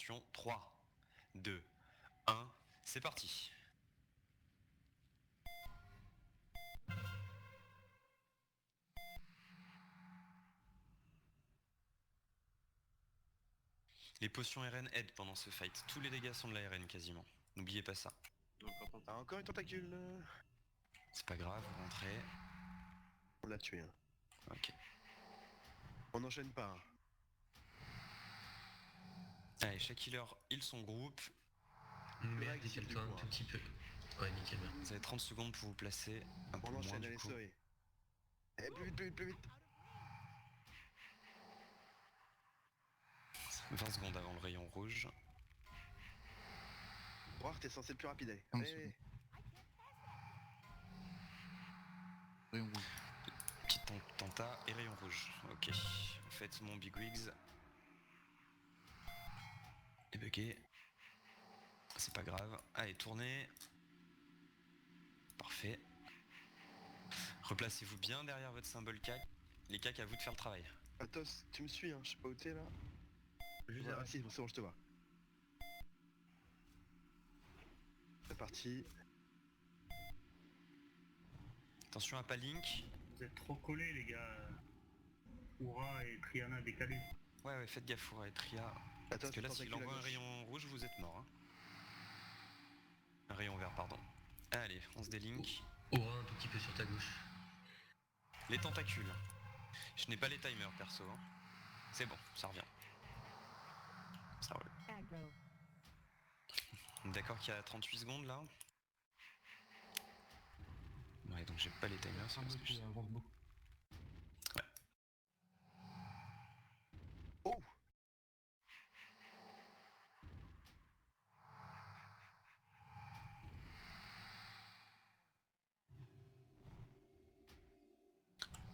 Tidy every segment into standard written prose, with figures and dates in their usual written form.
attention, 3, 2, 1, c'est parti. Les potions RN aident pendant ce fight. Tous les dégâts sont de la RN quasiment. N'oubliez pas ça. Donc quand on a encore une tentacule. C'est pas grave, vous rentrez. On l'a tué. Hein. Ok. On n'enchaîne pas. Hein. Allez, chaque healer heal son groupe. Mais décale-toi un tout petit peu. Ouais, nickel. Vous avez 30 secondes pour vous placer. Un peu On moins enchaîne, du allez, coup. sorry. Eh, plus vite, plus vite, plus vite. 20 secondes avant le rayon rouge. Roar, t'es censé être plus rapide, allez. 15 Allez. Rayon rouge. Petite tenta et rayon rouge. Ok. Vous faites mon Big Wigs. Et bugué. C'est pas grave. Allez, tournez. Parfait. Replacez-vous bien derrière votre symbole CAC. Les CAC, à vous de faire le travail. Athos, tu me suis, hein, je sais pas où t'es là. Juste Voilà, derrière. si, c'est bon, je te vois. C'est parti. Attention à pas Link. Vous êtes trop collés les gars. Oura et Triana décalés. Ouais, faites gaffe, ouais, Tria. Athos, Parce que là, tentacule s'il à envoie un gauche. rayon rouge, vous êtes mort. Hein. Un rayon vert, pardon. Allez, on se délink. Aura un tout petit peu sur ta gauche. Les tentacules. Je n'ai pas les timers perso. Hein. C'est bon, ça revient. Ça roule. Aggro. D'accord qu'il y a 38 secondes là. Ouais, donc j'ai pas les timers. C'est parce que je... avance beaucoup. Oh!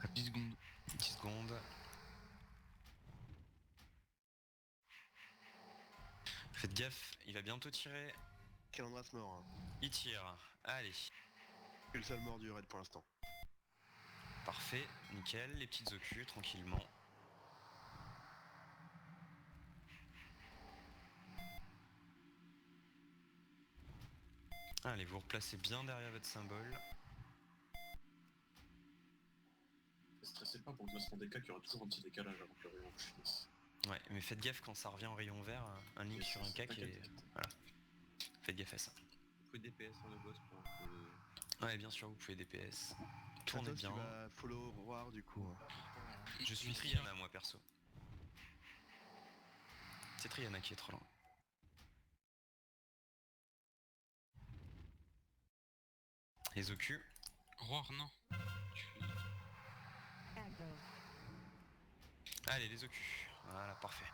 À 10 secondes. 10 secondes. Faites gaffe, il va bientôt tirer. Calandras mort. Hein. Il tire. Allez. Je suis le seul mort du raid pour l'instant. Parfait, nickel. Les petites ocus, tranquillement. Allez, vous replacez bien derrière votre symbole. Ne stressez pas pour le classement des cas, il y aura toujours un petit décalage avant que le rayon finisse. Ouais, mais faites gaffe quand ça revient en rayon vert, un link sur un cac et... Voilà. Faites gaffe à ça. Vous pouvez DPS sur le boss pour que... Ouais, bien sûr, vous pouvez DPS. Tournez Athos, bien. tu vas follow Roar du coup. Hein. Je suis Triana, moi, perso. C'est Triana qui est trop loin. Les ocus. Roar, non. Aggro. Allez, les ocus. Voilà, parfait.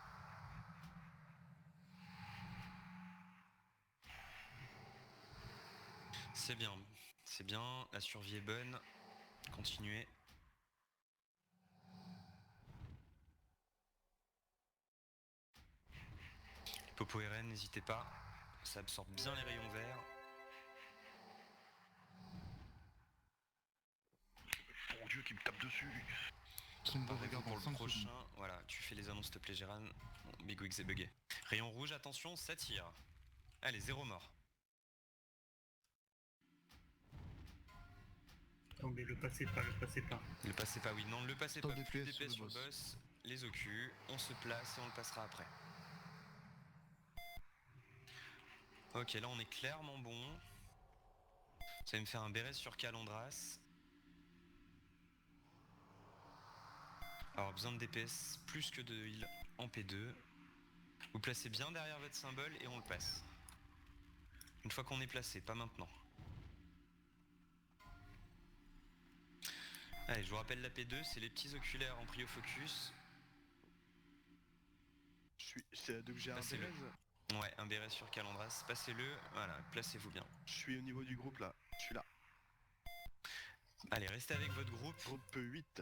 C'est bien, c'est bien. La survie est bonne. Continuez. Popo RN, n'hésitez pas. Ça absorbe bien les rayons verts. Mon dieu qui me tape dessus. Sombre Préparez-vous regard pour dans le 5 prochain. secondes. Voilà, tu fais les annonces s'il te plaît, Gérard. Bon, Big Wigs est bugué. Rayon rouge, attention, ça tire. Allez, 0 mort. Attendez, le passez pas, le passez pas. Le passez pas, oui, non, le passez Tant pas. de Plus DPS d'épais sur le sur le boss. Les ocus, on se place et on le passera après. Ok, là on est clairement bon. Ça va me faire un béret sur Calandras. Alors besoin de DPS plus que de heal en P2. Vous placez bien derrière votre symbole et on le passe. Une fois qu'on est placé, pas maintenant. Allez, je vous rappelle la P2, c'est les petits oculaires en prio focus. C'est donc j'ai un Passez-le. Bérez. Ouais, un béret sur Calandras, passez-le, voilà, placez-vous bien. Je suis au niveau du groupe là. Je suis là. Allez, restez avec votre groupe. Groupe 8.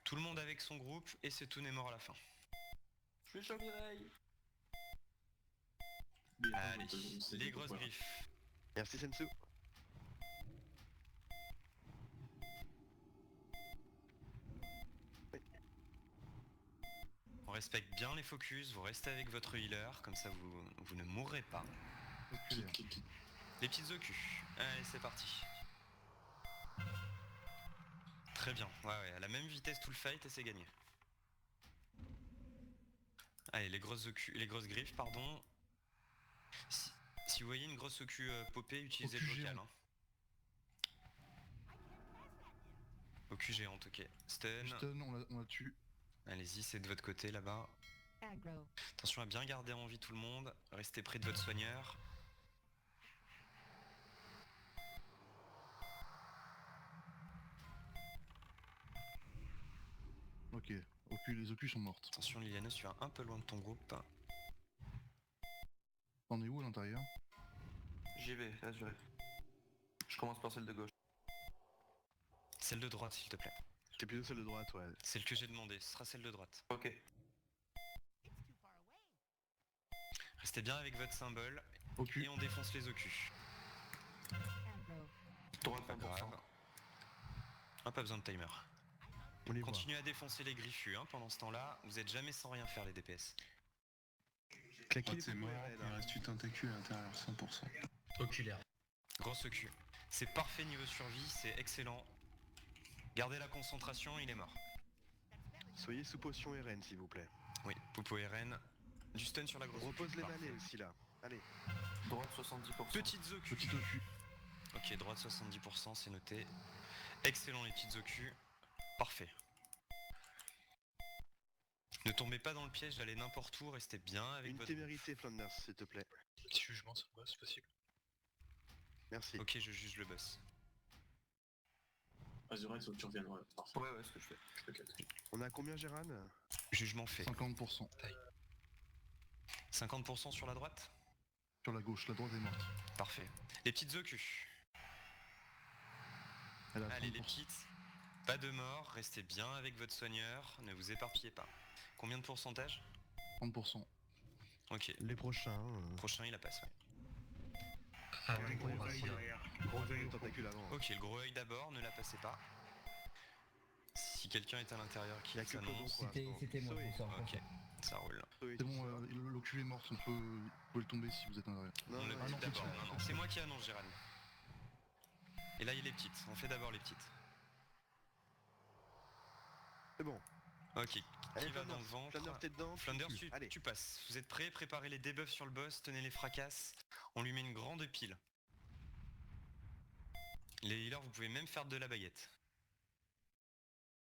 Tout le monde avec son groupe et c'est tout n'est mort à la fin. Je fais chaud Mireille. Allez, les grosses griffes. Merci Sensu. On reste respecte bien les focus, vous restez avec votre healer, comme ça vous ne mourrez pas. Reculez. Les petites ocus. Allez, c'est parti. Très bien, ouais, à la même vitesse tout le fight et c'est gagné. Allez, les grosses griffes, pardon. Si vous voyez une grosse ocu popée, utilisez le Ocu vocal. géante. Hein. Ocu géante, ok. Stun. Stun, on la tue. Allez-y, c'est de votre côté là-bas. Aggro. Attention à bien garder en vie tout le monde. Restez près de votre soigneur. Ok, les ocus sont mortes. Attention Liliana, tu vas un peu loin de ton groupe. T'en es où à l'intérieur? J'y vais, assuré. Je commence par celle de gauche. Celle de droite s'il te plaît. T'es plutôt celle de droite, ouais. Celle que j'ai demandé, ce sera celle de droite. Ok. Restez bien avec votre symbole Ocu. et on défonce les ocus. Aggro. Droite Pas 100%. grave. Ah, pas besoin de timer. On les voit. Continuez à défoncer les griffus hein, pendant ce temps-là, vous êtes jamais sans rien faire les DPS. Claquez les C'est poupées, mort, ouais, il là. reste 8 TQ à l'intérieur, 100%. Oculaire. Grosse ocu. C'est parfait niveau survie, c'est excellent. Gardez la concentration, il est mort. Soyez sous potion RN s'il vous plaît. Oui, Poupo RN. Du stun sur la grosse On repose ocu, les parfait. manets aussi là. Allez. Droite 70%. Petites ocus. Petit ocu. Ok, droite 70%, c'est noté. Excellent les petites ocus. Parfait. Ne tombez pas dans le piège d'aller n'importe où, restez bien avec Une votre... témérité Flanders s'il te plaît. Petit jugement sur le boss, possible. Merci. Ok, je juge le boss. Azura, il faut que tu reviennes, ouais. Parfait. Ouais, ouais, ce que je fais. Je peux calculer. On a combien Gérard? Jugement fait. 50%. 50% sur la droite? Sur la gauche, la droite est morte. Parfait. Les petites ocus. Elle a 30%. Allez les petites. Pas de mort, restez bien avec votre soigneur, ne vous éparpillez pas. Combien de pourcentage? 30%. Ok, Les prochains. prochain il a passe, ouais. Ah Un ouais, gros gros, œil c'est- derrière. Gros œil Le au fond. tentacule avant. Ok, le gros œil d'abord, ne la passez pas. Si quelqu'un est à l'intérieur qui Il y a que le s'annonce, cordon, quoi. C'était moi, Zoé. je sors. ok, ça roule. Zoé, C'est tu bon, sors. l'ocu est morte, vous pouvez le tomber si vous êtes à l'intérieur. Non, On le non, dit non, d'abord, c'est- non, non, c'est moi qui annonce Gérald. Et là il y a les petites, on fait d'abord les petites. c'est bon. Ok, qui Allez, va dans Flanders. le ventre? Flanders, t'es dedans. Flanders, tue. Allez. tu passes. Vous êtes prêts? Préparez les debuffs sur le boss, tenez les fracasses. On lui met une grande pile. Les healers, vous pouvez même faire de la baguette.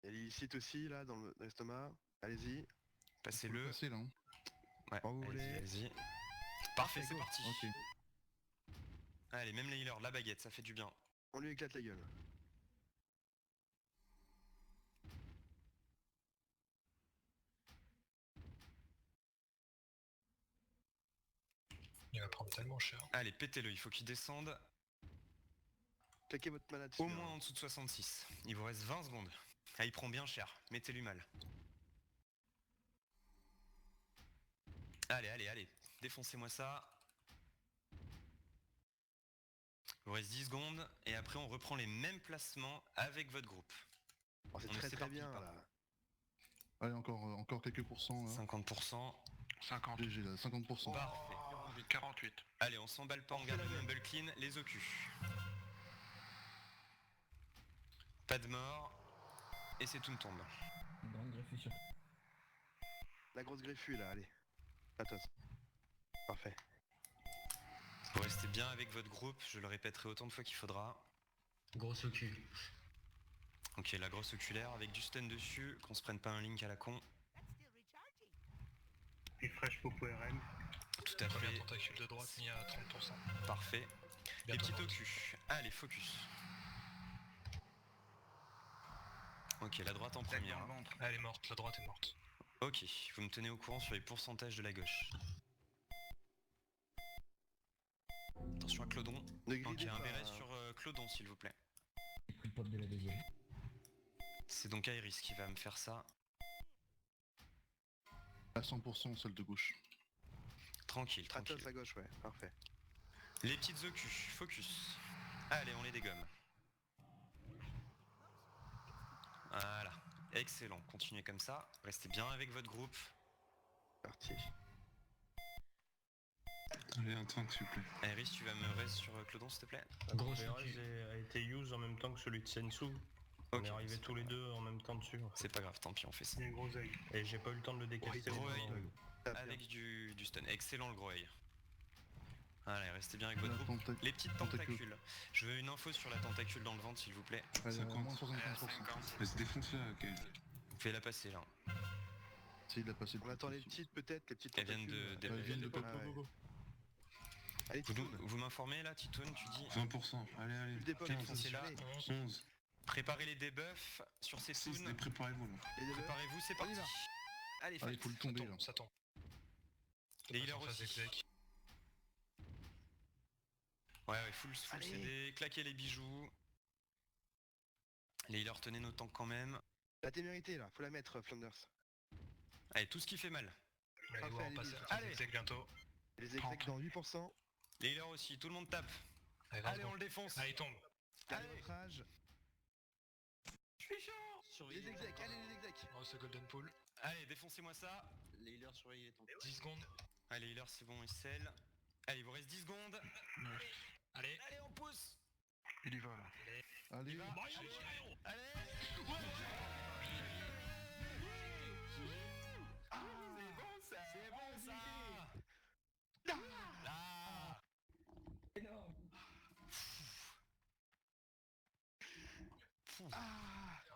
Il y a l'illicite aussi là dans l'estomac. Allez-y. Passez-le. Passez là. Hein. Ouais, Quand vous allez-y, voulez. allez-y. Parfait, c'est go. parti. Ok. Allez, même les healers, la baguette, ça fait du bien. On lui éclate la gueule. Il va prendre tellement cher. Allez, pétez-le, il faut qu'il descende Claquez votre mana dessus. au hein. moins en dessous de 66. Il vous reste 20 secondes. Ah, il prend bien cher, mettez-lui mal. Allez, allez, allez, défoncez-moi ça. Il vous reste 10 secondes, et après on reprend les mêmes placements avec votre groupe. Oh, c'est On ne très s'éparpille bien pas. là. Allez, encore quelques pourcents là. 50%. 50. GG là, 50%. Parfait. 48. Allez, on s'emballe pas, on garde le mumble clean, les ocus. Pas de mort, et c'est une tombe. Une grande greffée sur. La grosse griffue là, allez. Patos. Parfait. Vous restez bien avec votre groupe, je le répéterai autant de fois qu'il faudra. Grosse ocu. Ok, la grosse oculaire avec du stun dessus, qu'on se prenne pas un link à la con. Et fraîche Popo RN. Tout à fait, tentacule de droite mis à 30%. parfait. Les Bientôt petites morte. ocus. Allez, focus. Ok, la droite en première. hein. Elle est morte, la droite est morte. Ok, vous me tenez au courant sur les pourcentages de la gauche. Attention à Clodon. Ne Ok, gridez un pas, béret hein. sur Clodon s'il vous plaît. J'ai pris le pop de la deuxième. C'est donc Iris qui va me faire ça. À 100% celle de gauche. Tranquille, tranquille. Patos à gauche, ouais. Parfait. Les petites ocus, focus. Allez, on les dégomme. Voilà, excellent. Continuez comme ça. Restez bien avec votre groupe. Parti. Allez, un tank, s'il vous plaît. Iris, tu vas me reste sur Clodon, s'il te plaît. Gros Perez sécu. a été use en même temps que celui de Sensu. On Ok, est arrivés c'est tous pas les grave. deux en même temps dessus. en fait. C'est pas grave, tant pis, on fait ça. C'est un gros œil. Et j'ai pas eu le temps de le décaster. Gros au œil. moment où- Avec du stun. Excellent le gros œil. Allez, restez bien avec votre La groupe. tenta- Les petites tentacule. tentacules. Je veux une info sur la tentacule dans le ventre, s'il vous plaît. Elle est à 50. moins 75%. Vas-y, défonce-la, ok. Vous pouvez la passer là. Si, il a passé le On attend coup, les si. petites peut-être, les petites Elles viennent tentacules, de- Elles viennent de Ah pop. ouais. Allez, Vous, Titoun. vous m'informez là, Titoun, tu dis 20%. Allez, allez. Des pommes, 15, foncez là. allez. 11, préparez les debuffs sur ces 6, toons. préparez-vous là. Les deux. Préparez-vous, c'est On parti. y va. Allez, Ah, il fight. faut le tomber là. Ça tombe. Les healers aussi. Ouais, full Allez. CD, claquez les bijoux. Les healers, tenez nos tanks quand même. La témérité là, faut la mettre Flanders. Allez, tout ce qui fait mal. Allez, Parfait, on va allez, passer vite. à Allez. l'exec bientôt. Les execs dans 8%. Les healers aussi, tout le monde tape. Allez, 20 Allez, on secondes. le défonce. Allez, il tombe. Allez, Allez. votre rage. Je suis chaud. Les execs, allez les execs. Oh, ce Golden Pool. Allez, défoncez-moi ça. Les healers surveillent les tanks. 10 secondes. Allez, healers, c'est bon, ils scellent. Allez, il vous reste 10 secondes. Allez. Allez, on pousse. Il y va là. Allez, Allez. C'est bon ça. Ah. Énorme.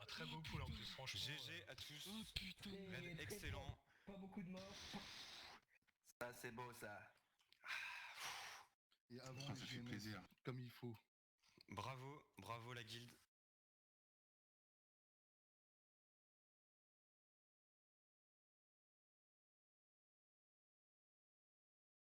Un très beau pool en plus, franchement. GG à tous. Oh putain. Raid excellent. Pas beaucoup de morts. Ça, c'est beau, ça. et avant Ah, les ça fait GMS, plaisir. comme il faut. Bravo, bravo la guilde.